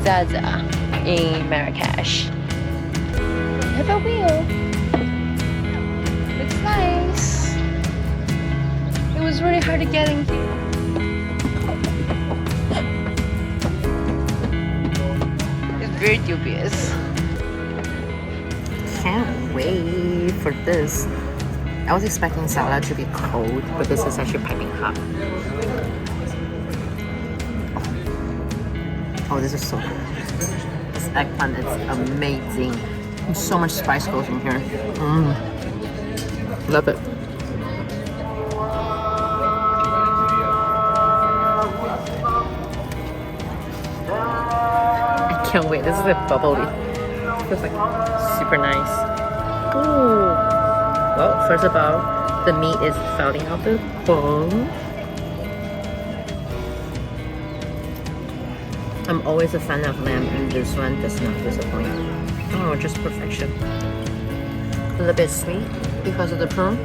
Zaza in Marrakech. We have a wheel. It's nice. It was really hard to get in here. It's very dubious. Can't wait for this. I was expecting salad to be cold, but this is actually piping hot. Oh, this is so good. This eggplant is amazing. And so much spice goes in here. Love it. I can't wait. This is like bubbly. Feels like super nice. Ooh. Well, first of all, the meat is falling out the bone. I'm always a fan of lamb, and this one does not disappoint. Oh, just perfection. A little bit sweet because of the prawn.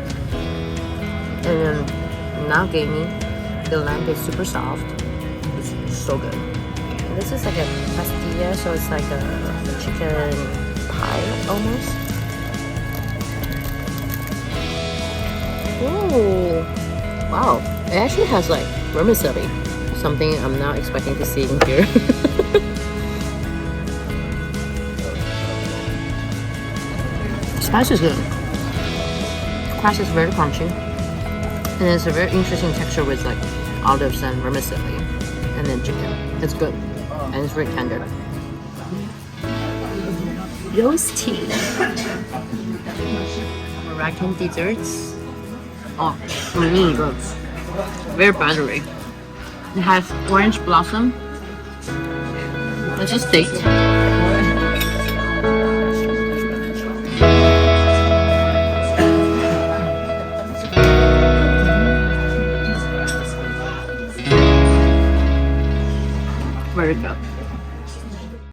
And then now gamey. The lamb is super soft. It's so good. And this is like a pastilla, so it's like a chicken pie almost. Ooh, wow! It actually has like vermicelli, something I'm not expecting to see in here. Spice is good. Crust is very crunchy, and it's a very interesting texture with like olives and vermicelli, and then chicken. It's good, and it's very tender. Rose tea. Moroccan desserts. Oh, really good. Very buttery. It has orange blossom. Let's just taste.